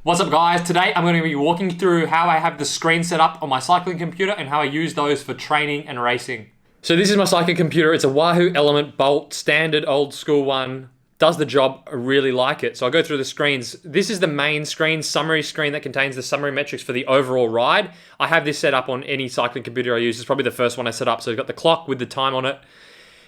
What's up guys? Today I'm going to be walking through how I have the screen set up on my cycling computer and how I use those for training and racing. So this is my cycling computer. It's a Wahoo ELEMNT BOLT, standard old school one. Does the job, I really like it. So I'll go through the screens. This is the main screen, summary screen that contains the summary metrics for the overall ride. I have this set up on any cycling computer I use. It's probably the first one I set up. So I've got the clock with the time on it.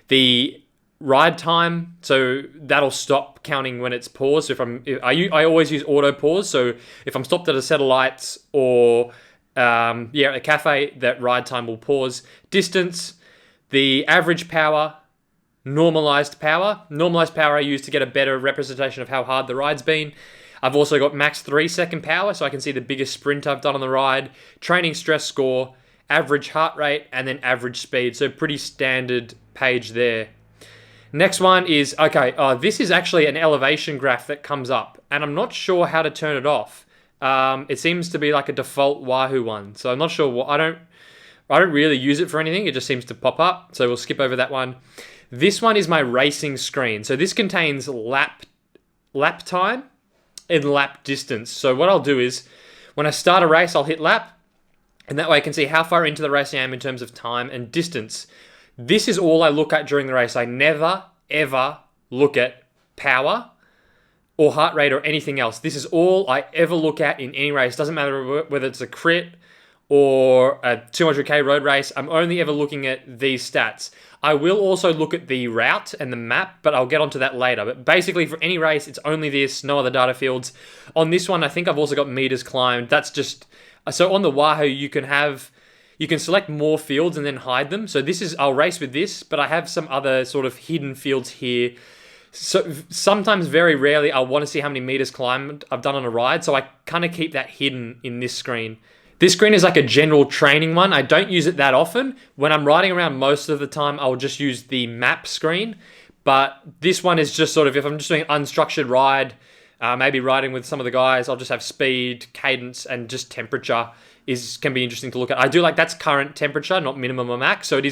The ride time, so that'll stop counting when it's paused. So I always use auto pause. So if I'm stopped at a set of lights or at a cafe, that ride time will pause. Distance, the average power, normalized power. Normalized power I use to get a better representation of how hard the ride's been. I've also got max 3-second power, so I can see the biggest sprint I've done on the ride. Training stress score, average heart rate, and then average speed. So pretty standard page there. Next one is, this is actually an elevation graph that comes up, and I'm not sure how to turn it off. It seems to be like a default Wahoo one, so I'm not sure what, I don't really use it for anything. It just seems to pop up, so we'll skip over that one. This one is my racing screen. So this contains lap time and lap distance. So what I'll do is, when I start a race, I'll hit lap, and that way I can see how far into the race I am in terms of time and distance. This is all I look at during the race. I never, ever look at power or heart rate or anything else. This is all I ever look at in any race. Doesn't matter whether it's a crit or a 200k road race. I'm only ever looking at these stats. I will also look at the route and the map, but I'll get onto that later. But basically for any race, it's only this, no other data fields. On this one, I think I've also got meters climbed. That's just, so on the Wahoo, you can select more fields and then hide them. So this is, I'll race with this, but I have some other sort of hidden fields here. So sometimes, very rarely, I want to see how many meters climbed I've done on a ride. So I kind of keep that hidden in this screen. This screen is like a general training one. I don't use it that often. When I'm riding around most of the time, I'll just use the map screen. But this one is just sort of, if I'm just doing an unstructured ride, maybe riding with some of the guys, I'll just have speed, cadence, and just temperature can be interesting to look at. I do like that's current temperature, not minimum or max. So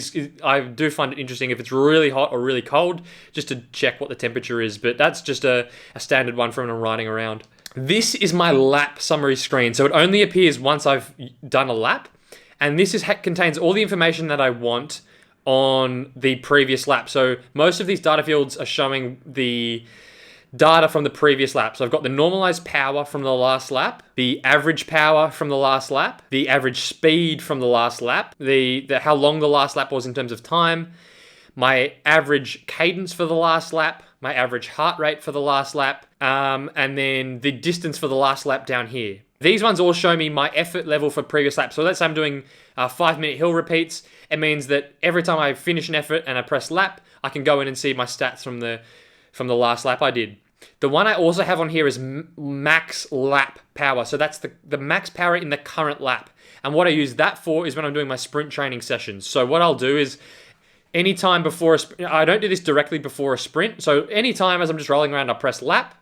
I do find it interesting if it's really hot or really cold, just to check what the temperature is. But that's just a standard one for when I'm riding around. This is my lap summary screen. So it only appears once I've done a lap. And this contains all the information that I want on the previous lap. So most of these data fields are showing the data from the previous lap. So I've got the normalized power from the last lap, the average power from the last lap, the average speed from the last lap, the how long the last lap was in terms of time, my average cadence for the last lap, my average heart rate for the last lap, and then the distance for the last lap down here. These ones all show me my effort level for previous laps. So let's say I'm doing 5-minute hill repeats. It means that every time I finish an effort and I press lap, I can go in and see my stats from the last lap I did. The one I also have on here is max lap power. So that's the max power in the current lap. And what I use that for is when I'm doing my sprint training sessions. So what I'll do is, anytime before a sprint, I don't do this directly before a sprint. So anytime as I'm just rolling around, I'll press lap.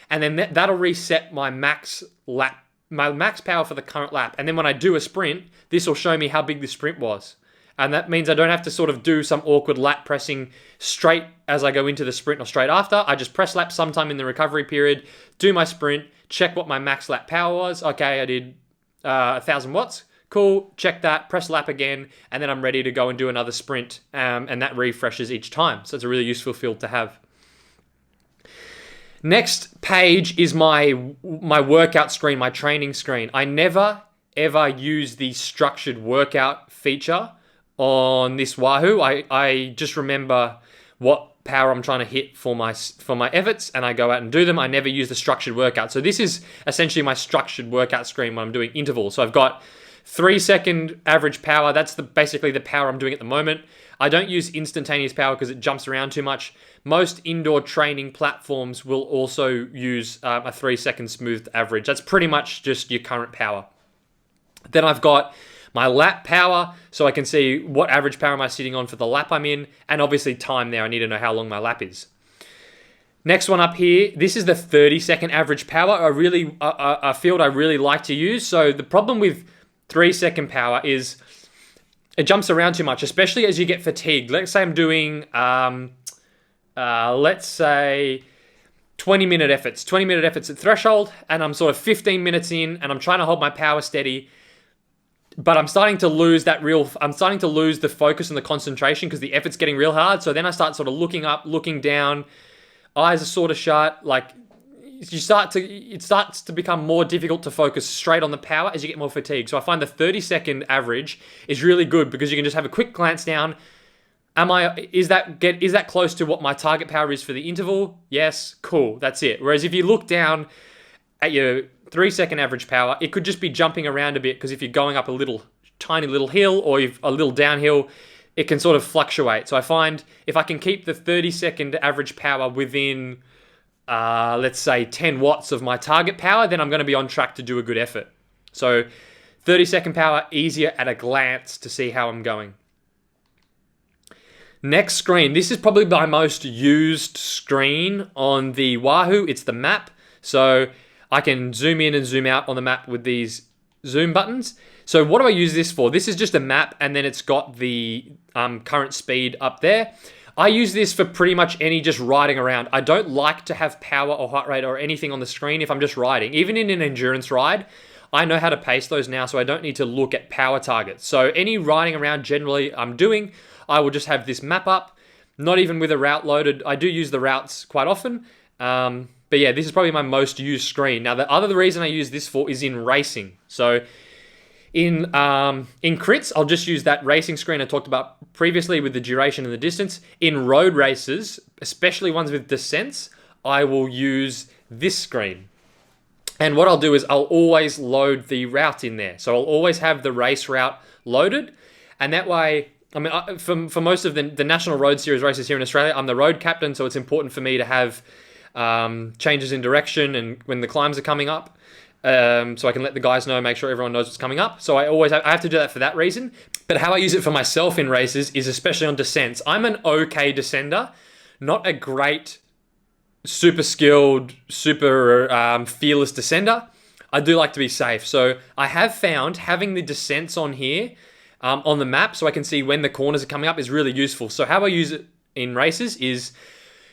And then that'll reset my max power for the current lap. And then when I do a sprint, this will show me how big the sprint was. And that means I don't have to sort of do some awkward lap pressing straight as I go into the sprint or straight after. I just press lap sometime in the recovery period, do my sprint, check what my max lap power was. Okay, I did 1,000 watts. Cool, check that, press lap again, and then I'm ready to go and do another sprint. And that refreshes each time. So it's a really useful field to have. Next page is my workout screen, my training screen. I never, ever use the structured workout feature on this Wahoo. I just remember what power I'm trying to hit for my efforts, and I go out and do them. I never use the structured workout. So this is essentially my structured workout screen when I'm doing intervals. So I've got 3-second average power. That's basically the power I'm doing at the moment. I don't use instantaneous power because it jumps around too much. Most indoor training platforms will also use a 3-second smoothed average. That's pretty much just your current power. Then I've got my lap power, so I can see what average power am I sitting on for the lap I'm in, and obviously time there. I need to know how long my lap is. Next one up here, this is the 30-second average power, a field I really like to use. So the problem with 3-second power is it jumps around too much, especially as you get fatigued. Let's say I'm doing, let's say 20-minute efforts. 20-minute efforts at threshold, and I'm sort of 15 minutes in, and I'm trying to hold my power steady. But I'm starting to lose I'm starting to lose the focus and the concentration because the effort's getting real hard. So then I start sort of looking up, looking down, eyes are sort of shut. Like it starts to become more difficult to focus straight on the power as you get more fatigue. So I find the 30-second average is really good because you can just have a quick glance down. Is that close to what my target power is for the interval? Yes, cool, that's it. Whereas if you look down at your 3-second average power, it could just be jumping around a bit because if you're going up a tiny little hill or a little downhill, it can sort of fluctuate. So I find if I can keep the 30-second average power within, let's say 10 watts of my target power, then I'm going to be on track to do a good effort. So 30-second power, easier at a glance to see how I'm going. Next screen. This is probably my most used screen on the Wahoo. It's the map. So I can zoom in and zoom out on the map with these zoom buttons. So what do I use this for? This is just a map, and then it's got the current speed up there. I use this for pretty much any just riding around. I don't like to have power or heart rate or anything on the screen if I'm just riding. Even in an endurance ride, I know how to pace those now, so I don't need to look at power targets. So any riding around generally I'm doing, I will just have this map up, not even with a route loaded. I do use the routes quite often. But yeah, this is probably my most used screen. Now, the other reason I use this for is in racing. So in crits, I'll just use that racing screen I talked about previously with the duration and the distance. In road races, especially ones with descents, I will use this screen. And what I'll do is I'll always load the route in there. So I'll always have the race route loaded. And that way, I mean, for most of the National Road Series races here in Australia, I'm the road captain, so it's important for me to have changes in direction and when the climbs are coming up, so I can let the guys know, make sure everyone knows what's coming up. So I have to do that for that reason. But how I use it for myself in races is especially on descents. I'm an okay descender, not a great, super skilled, super fearless descender. I do like to be safe. So I have found having the descents on here on the map so I can see when the corners are coming up is really useful. So how I use it in races is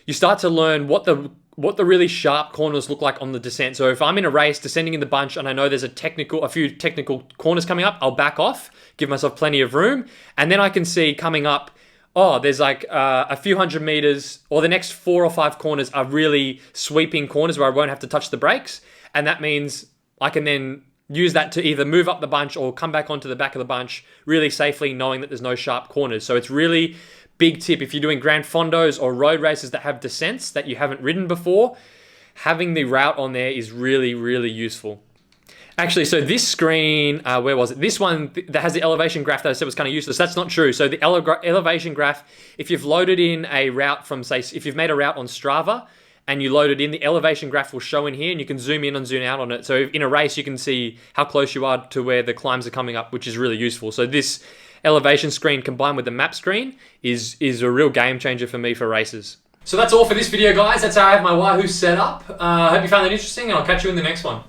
you start to learn what the really sharp corners look like on the descent. So if I'm in a race descending in the bunch and I know there's a few technical corners coming up, I'll back off, give myself plenty of room, and then I can see coming up, oh, there's like a few hundred meters, or the next 4 or 5 corners are really sweeping corners where I won't have to touch the brakes, and that means I can then use that to either move up the bunch or come back onto the back of the bunch really safely, knowing that there's no sharp corners. So it's really big tip if you're doing Grand Fondos or road races that have descents that you haven't ridden before, having the route on there is really, really useful. Actually, so this screen, where was it? This one that has the elevation graph that I said was kind of useless. That's not true. So the elevation graph, if you've loaded in a route from, say, if you've made a route on Strava and you load it in, the elevation graph will show in here and you can zoom in and zoom out on it. So in a race, you can see how close you are to where the climbs are coming up, which is really useful. So this elevation screen combined with the map screen is a real game changer for me for races. So that's all for this video, guys. That's how I have my Wahoo set up. I hope you found that interesting, and I'll catch you in the next one.